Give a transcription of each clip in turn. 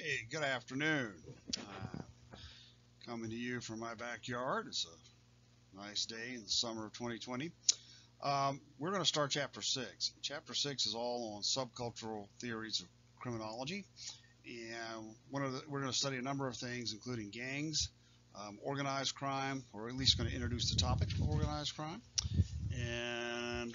Hey, good afternoon. Uh, Coming to you from my backyard. It's a nice day in the summer of 2020. We're going to start Chapter 6. Chapter 6 is all on subcultural theories of criminology. And we're going to study a number of things, including gangs, organized crime, or at least going to introduce the topic of organized crime. And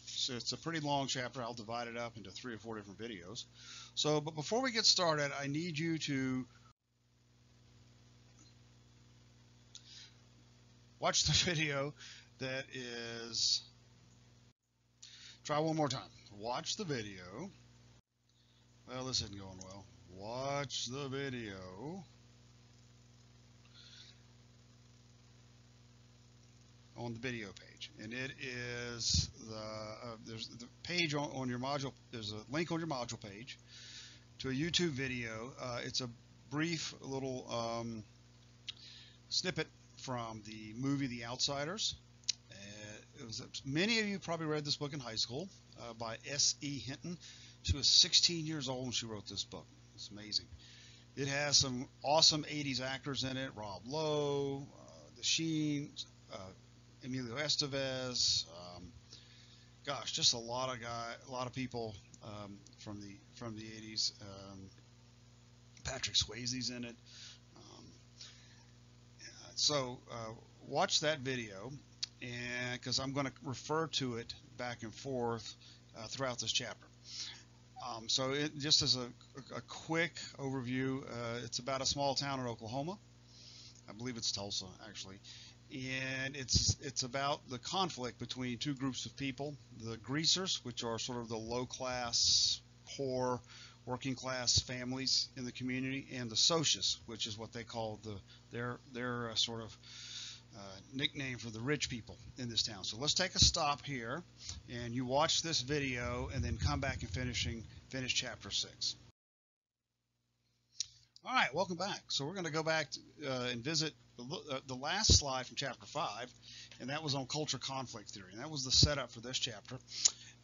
so it's a pretty long chapter. I'll divide it up into 3 or 4 different videos. But before we get started, I need you to watch the video that is. Try one more time. Watch the video. Well, this isn't going well. Watch the video on the video page, and it is there's the page on your module. There's a link on your module page to a YouTube video. It's a brief little snippet from the movie The Outsiders. Many of you probably read this book in high school by S.E. Hinton. She was 16 years old when she wrote this book. It's amazing. It has some awesome 80s actors in it. Rob Lowe, The Sheen, Emilio Estevez. Gosh, just a lot of people from the 80s. Patrick Swayze's in it. Watch that video, and because I'm going to refer to it back and forth throughout this chapter. Just as a quick overview, it's about a small town in Oklahoma. I believe it's Tulsa, actually. And it's about the conflict between two groups of people: the greasers, which are sort of the low-class, poor, working-class families in the community, and the socius, which is what they call their sort of nickname for the rich people in this town. So let's take a stop here, and you watch this video, and then come back and finish Chapter 6. All right, welcome back. So we're going to go back and visit the last slide from Chapter 5, and that was on culture conflict theory, and that was the setup for this chapter.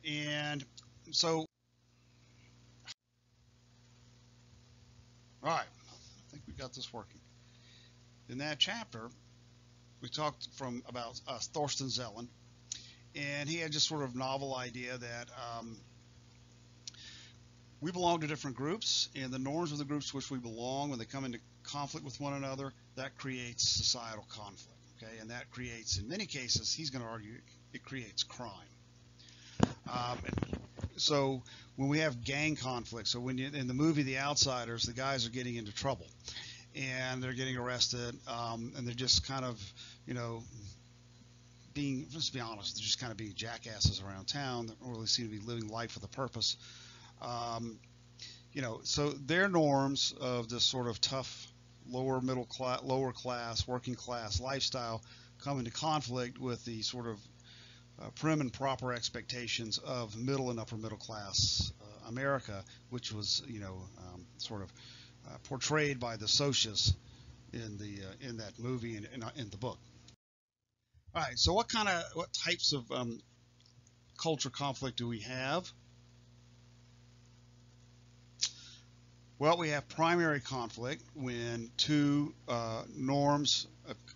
And so, all right, I think we got this working. In that chapter, we talked about Thorsten Zellen, and he had just sort of novel idea that we belong to different groups, and the norms of the groups to which we belong, when they come into conflict with one another, that creates societal conflict. Okay, and that creates, in many cases, he's going to argue, it creates crime. So when we have gang conflict, so when in the movie The Outsiders, the guys are getting into trouble, and they're getting arrested, and they're just kind of, let's be honest, they're just kind of being jackasses around town. They don't really seem to be living life with a purpose. So their norms of this sort of tough, lower class, working class lifestyle come into conflict with the sort of prim and proper expectations of middle and upper middle class America, which was, sort of portrayed by the socius in that movie and in the book. All right, so what types of culture conflict do we have? Well, we have primary conflict when two norms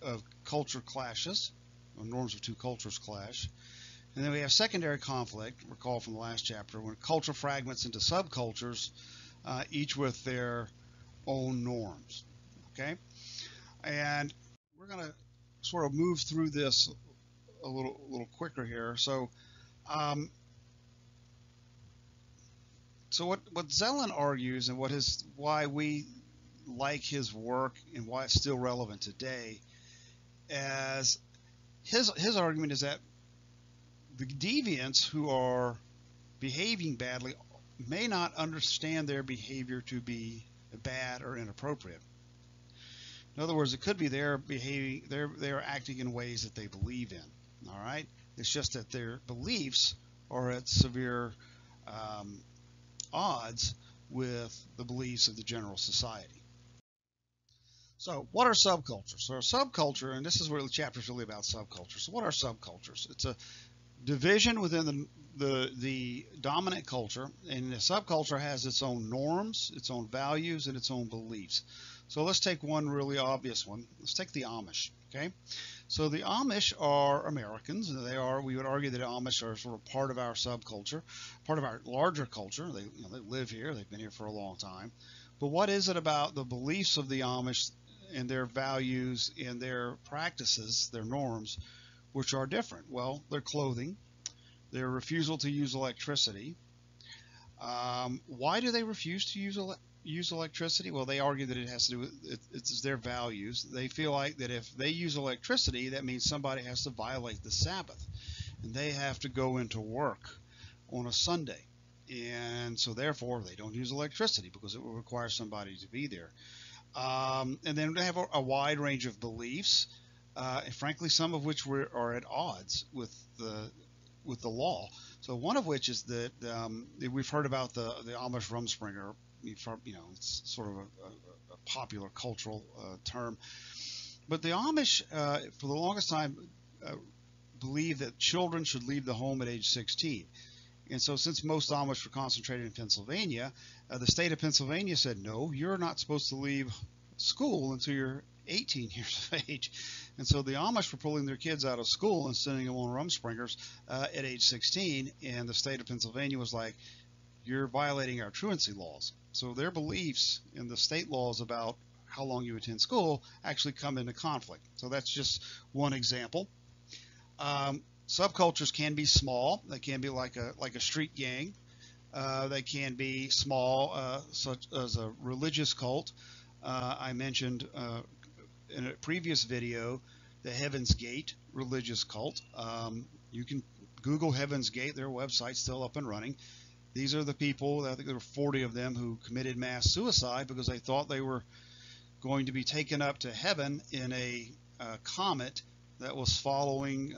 of culture clashes, or norms of two cultures clash. And then we have secondary conflict, recall from the last chapter, when culture fragments into subcultures, each with their own norms. Okay? And we're going to sort of move through this a little quicker here. So what Zellen argues, and why we like his work and why it's still relevant today, as his argument is that the deviants who are behaving badly may not understand their behavior to be bad or inappropriate. In other words, it could be they're acting in ways that they believe in. All right, it's just that their beliefs are at severe odds with the beliefs of the general society. So what are subcultures? So a subculture, and this is where the chapter is really about subcultures. So what are subcultures? It's a division within the dominant culture, and the subculture has its own norms, its own values, and its own beliefs. So let's take one really obvious one. Let's take the Amish. Okay, so the Amish are Americans, and we would argue that the Amish are sort of part of our subculture, part of our larger culture. They live here, they've been here for a long time. But what is it about the beliefs of the Amish and their values and their practices, their norms, which are different? Well, their clothing, their refusal to use electricity. Why do they refuse to use electricity? Well, they argue that it has to do with it's their values. They feel like that if they use electricity, that means somebody has to violate the Sabbath, and they have to go into work on a Sunday, and so therefore they don't use electricity because it will require somebody to be there. And then they have a wide range of beliefs, and frankly, some of which are at odds with the law. So one of which is that we've heard about the Amish Rumspringa. It's sort of a popular cultural term. But the Amish, for the longest time, believed that children should leave the home at age 16. And so since most Amish were concentrated in Pennsylvania, the state of Pennsylvania said, no, you're not supposed to leave school until you're 18 years of age. And so the Amish were pulling their kids out of school and sending them on Rumspringers at age 16. And the state of Pennsylvania was like, you're violating our truancy laws. So their beliefs in the state laws about how long you attend school actually come into conflict. So that's just one example. Subcultures can be small. They can be like a street gang. They can be small, such as a religious cult. I mentioned in a previous video the Heaven's Gate religious cult. You can Google Heaven's Gate. Their website's still up and running. These are the people, I think there were 40 of them, who committed mass suicide because they thought they were going to be taken up to heaven in a comet that was following,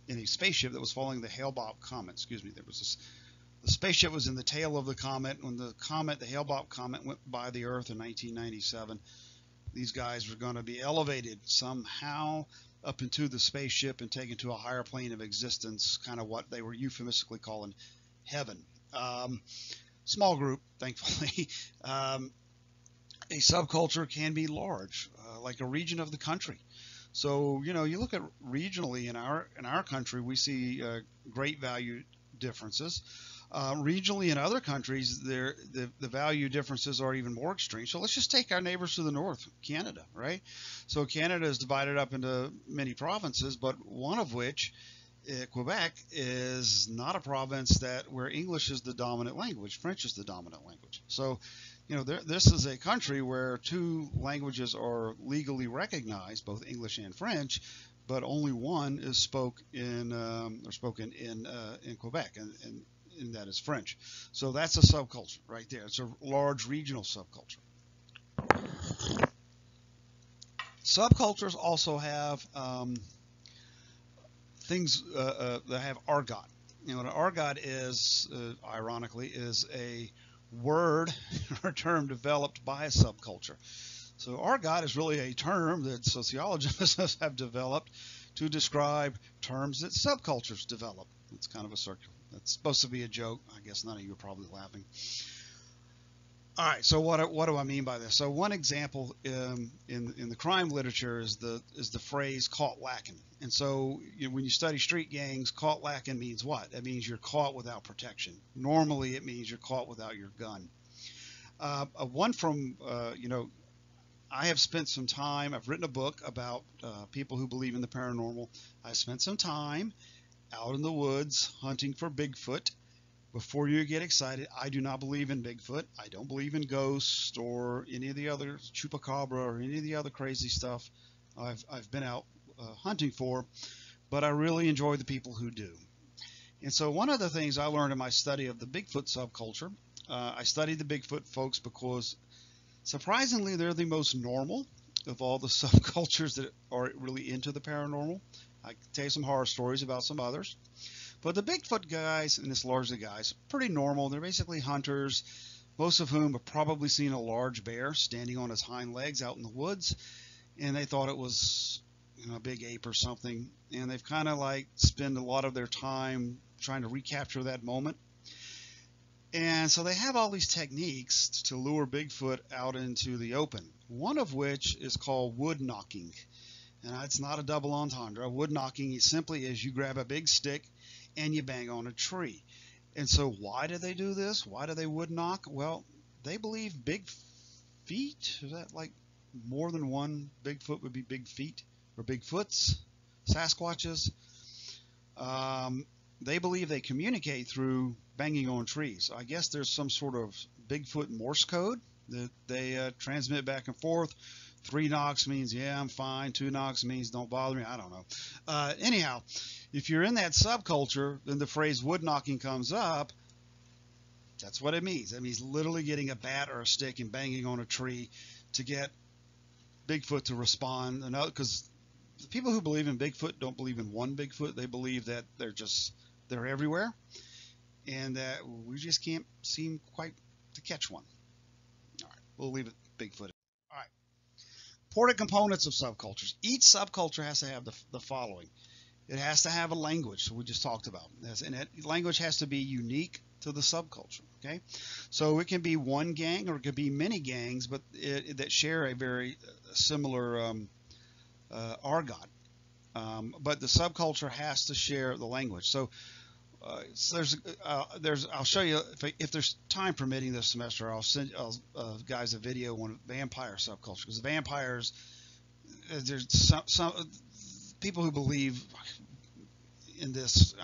in a spaceship that was following the Hale-Bopp comet. Excuse me. The spaceship was in the tail of the comet. When the Hale-Bopp comet, went by the Earth in 1997, these guys were going to be elevated somehow up into the spaceship and taken to a higher plane of existence, kind of what they were euphemistically calling heaven. Small group, thankfully. A subculture can be large, like a region of the country. So you look at regionally in our country, we see great value differences. Regionally in other countries, the value differences are even more extreme. So let's just take our neighbors to the north, Canada, right? So Canada is divided up into many provinces, but one of which, Quebec, is not a province where English is the dominant language. French is the dominant language. So, this is a country where two languages are legally recognized, both English and French, but only one is spoken in Quebec, and that is French. So that's a subculture right there. It's a large regional subculture. Subcultures also have things that have argot. What an argot is, ironically, is a word or term developed by a subculture. So argot is really a term that sociologists have developed to describe terms that subcultures develop. It's kind of a circle. That's supposed to be a joke. I guess none of you are probably laughing. All right, so what do I mean by this? So one example in the crime literature is the phrase "caught lacking." And so when you study street gangs, caught lacking means what? That means you're caught without protection. Normally, it means you're caught without your gun. One from I have spent some time. I've written a book about people who believe in the paranormal. I spent some time out in the woods hunting for Bigfoot. Before you get excited, I do not believe in Bigfoot. I don't believe in ghosts or any of the other chupacabra or any of the other crazy stuff I've been out hunting for, but I really enjoy the people who do. And so one of the things I learned in my study of the Bigfoot subculture, I studied the Bigfoot folks because surprisingly they're the most normal of all the subcultures that are really into the paranormal. I can tell you some horror stories about some others. But the Bigfoot guys, and it's largely guys, pretty normal. They're basically hunters, most of whom have probably seen a large bear standing on his hind legs out in the woods, and they thought it was, a big ape or something, and they've kind of like spend a lot of their time trying to recapture that moment. And so they have all these techniques to lure Bigfoot out into the open, one of which is called wood knocking. And it's not a double entendre. Wood knocking is simply as you grab a big stick and you bang on a tree. And so why do they do this? Why do they wood knock? Well, they believe big feet, is that like more than one Bigfoot would be big feet or Bigfoots, Sasquatches? They believe they communicate through banging on trees. I guess there's some sort of Bigfoot Morse code that they transmit back and forth. 3 knocks means, yeah, I'm fine. 2 knocks means don't bother me. I don't know. Anyhow, if you're in that subculture, then the phrase wood knocking comes up. That's what it means. It means literally getting a bat or a stick and banging on a tree to get Bigfoot to respond. Because the people who believe in Bigfoot don't believe in one Bigfoot. They believe that they're everywhere, and that we just can't seem quite to catch one. All right, we'll leave it Bigfoot. All right. Important components of subcultures. Each subculture has to have the following. It has to have a language, so we just talked about. And that language has to be unique to the subculture. Okay, so it can be one gang or it could be many gangs, but that share a very similar argot. But the subculture has to share the language. So I'll show you if there's time permitting this semester. I'll send guys a video on vampire subculture, because vampires, there's some people who believe in this.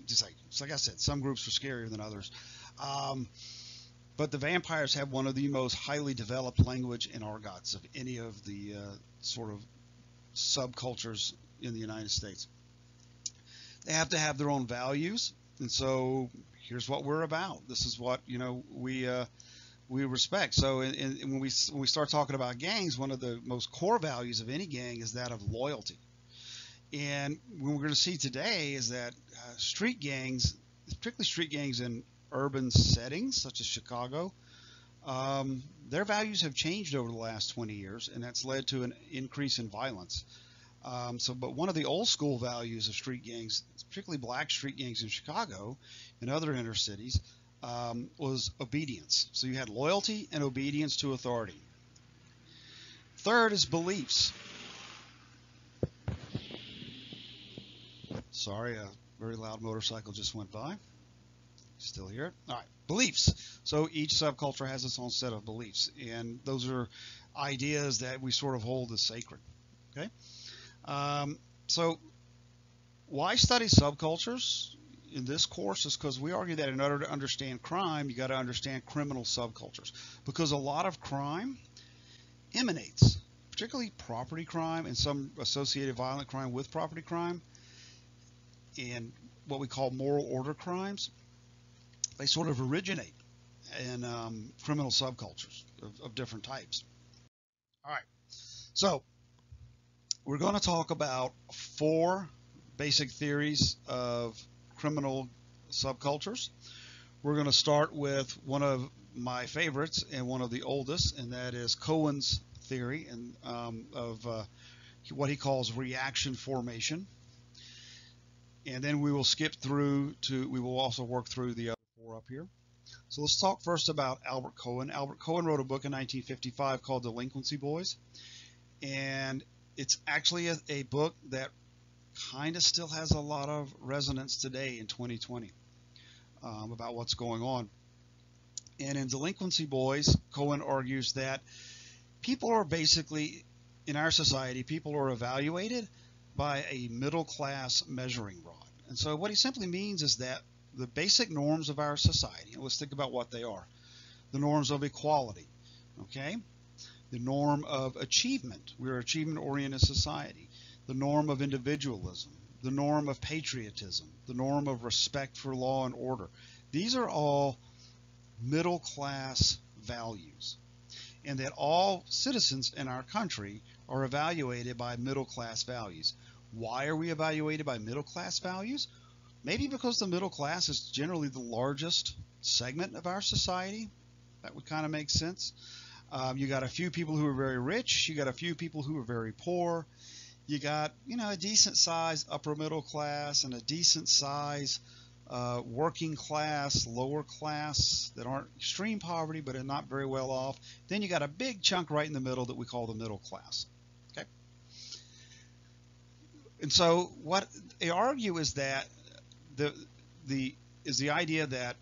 Just like I said, some groups are scarier than others. But the vampires have one of the most highly developed language and argots of any of the sort of subcultures in the United States. They have to have their own values, and so here's what we're about. This is what we respect. So when we start talking about gangs, one of the most core values of any gang is that of loyalty. And what we're going to see today is that street gangs, particularly street gangs in urban settings such as Chicago, their values have changed over the last 20 years, and that's led to an increase in violence. But one of the old school values of street gangs, particularly black street gangs in Chicago and other inner cities, was obedience. So you had loyalty and obedience to authority. Third is beliefs. Sorry, a very loud motorcycle just went by. Still hear it? All right, beliefs. So each subculture has its own set of beliefs, and those are ideas that we sort of hold as sacred. Okay. So why study subcultures in this course is because we argue that in order to understand crime, you got to understand criminal subcultures, because a lot of crime emanates, particularly property crime and some associated violent crime with property crime, and what we call moral order crimes. They sort of originate in criminal subcultures of different types. All right, so we're going to talk about 4 basic theories of criminal subcultures. We're going to start with one of my favorites and one of the oldest, and that is Cohen's theory and of what he calls reaction formation. And then we will skip through we will also work through the other 4 up here. So let's talk first about Albert Cohen. Albert Cohen wrote a book in 1955 called Delinquency Boys, and it's actually a book that kind of still has a lot of resonance today in 2020 about what's going on. And in Delinquency Boys, Cohen argues that people are basically, in our society, people are evaluated by a middle-class measuring rod. And so what he simply means is that the basic norms of our society, and let's think about what they are. The norms of equality, okay? The norm of achievement. We're an achievement-oriented society. The norm of individualism. The norm of patriotism. The norm of respect for law and order. These are all middle-class values. And that all citizens in our country are evaluated by middle-class values. Why are we evaluated by middle-class values? Maybe because the middle class is generally the largest segment of our society. That would kind of make sense. You got a few people who are very rich. You got a few people who are very poor. You got, a decent size upper middle class and a decent size working class, lower class that aren't extreme poverty but are not very well off. Then you got a big chunk right in the middle that we call the middle class. Okay, and so what they argue is that the the idea that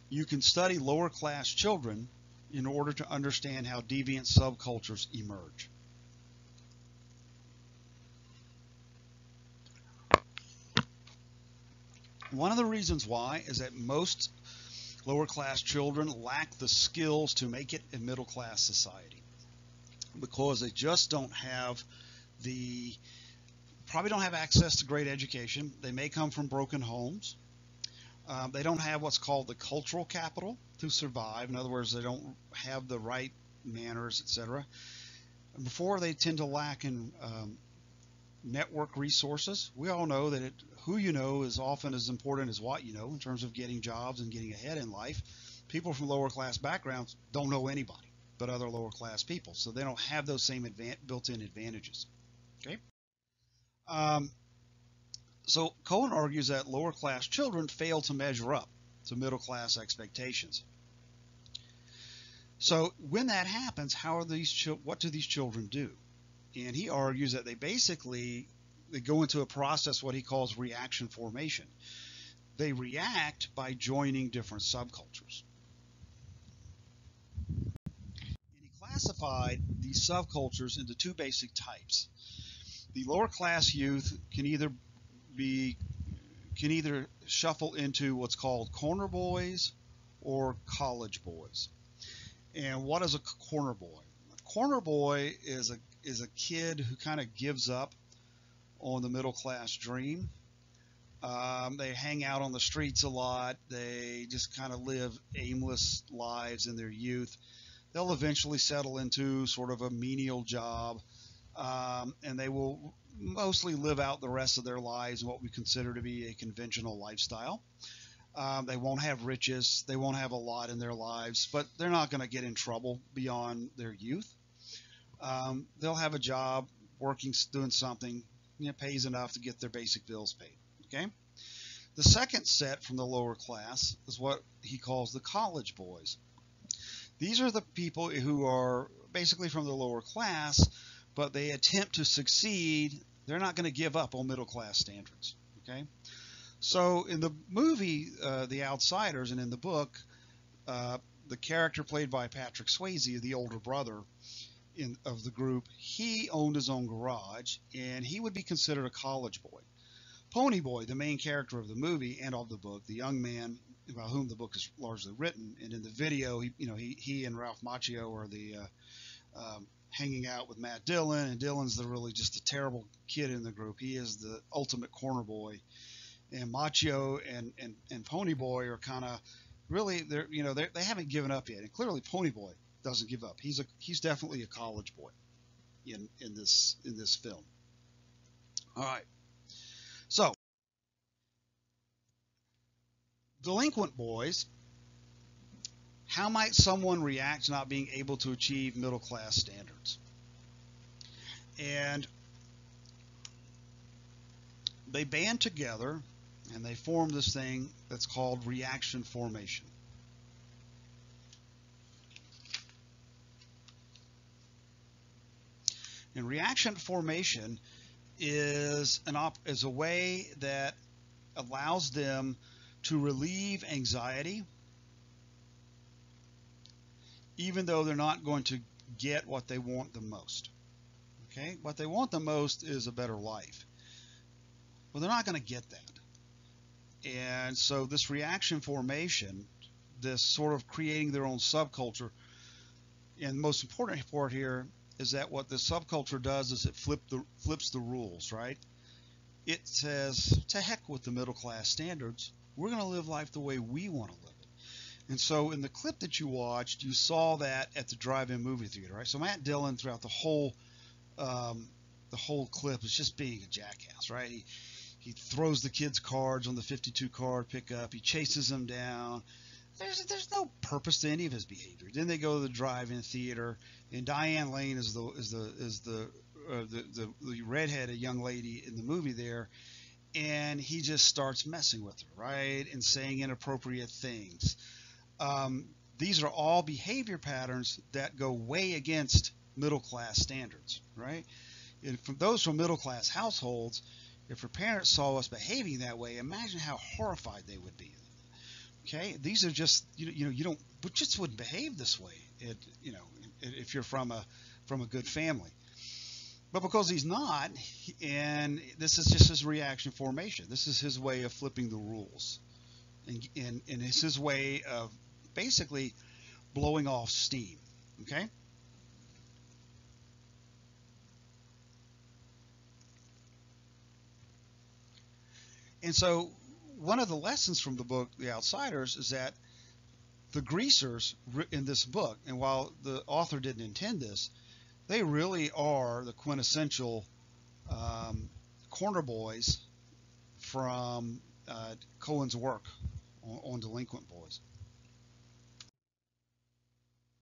you can study lower class children in order to understand how deviant subcultures emerge. One of the reasons why is that most lower class children lack the skills to make it in middle class society because they just don't have probably don't have access to great education. They may come from broken homes. They don't have what's called the cultural capital to survive. In other words, they don't have the right manners, etc. Before, they tend to lack in network resources. We all know that who you know is often as important as what you know in terms of getting jobs and getting ahead in life. People from lower class backgrounds don't know anybody but other lower class people, so they don't have those same built-in advantages. Okay. Um, so Cohen argues that lower class children fail to measure up to middle class expectations. So when that happens, what do these children do? And he argues that they go into a process what he calls reaction formation. They react by joining different subcultures. And he classified these subcultures into two basic types. The lower class youth can either shuffle into what's called corner boys or college boys. And what is a corner boy? A corner boy is a kid who kind of gives up on the middle class dream. They hang out on the streets a lot. They just kind of live aimless lives in their youth. They'll eventually settle into sort of a menial job, and they will mostly live out the rest of their lives in what we consider to be a conventional lifestyle. They won't have riches. They won't have a lot in their lives, but they're not going to get in trouble beyond their youth. They'll have a job, working, doing something, pays enough to get their basic bills paid. Okay. The second set from the lower class is what he calls the college boys. These are the people who are basically from the lower class, but they attempt to succeed. They're not going to give up on middle class standards. Okay. So in the movie, The Outsiders, and in the book, the character played by Patrick Swayze, the older brother of the group, he owned his own garage, and he would be considered a college boy. Ponyboy, the main character of the movie and of the book, the young man about whom the book is largely written, and in the video, he and Ralph Macchio are hanging out with Matt Dillon, and Dillon's really just a terrible kid in the group. He is the ultimate corner boy, and Macchio and Ponyboy are kind of really they haven't given up yet, and clearly Ponyboy doesn't give up. He's definitely a college boy in this film. All right. So, delinquent boys, how might someone react to not being able to achieve middle class standards? And they band together and they form this thing that's called reaction formation. And reaction formation is a way that allows them to relieve anxiety, even though they're not going to get what they want the most. Okay, what they want the most is a better life. Well, they're not going to get that. And so this reaction formation, this sort of creating their own subculture, and the most important part here is that what the subculture does is it flips the rules, right? It says, to heck with the middle class standards. We're going to live life the way we want to live it. And so in the clip that you watched, you saw that at the drive-in movie theater, right? So Matt Dillon, throughout the whole clip, is just being a jackass, right? He throws the kids cards on the 52 card pickup. He chases them down. There's no purpose to any of his behavior. Then they go to the drive-in theater, and Diane Lane is the the redheaded young lady in the movie there, and he just starts messing with her, right, and saying inappropriate things. Um, these are all behavior patterns that go way against middle class standards, right? And from those from middle class households, if her parents saw us behaving that way, imagine how horrified they would be. Okay, these are just you don't just wouldn't behave this way. If you're from a good family, but because he's not, and this is just his reaction formation. This is his way of flipping the rules, and it's his way of basically blowing off steam. Okay, and so one of the lessons from the book The Outsiders is that the greasers in this book, and while the author didn't intend this, they really are the quintessential corner boys from Cohen's work on Delinquent Boys.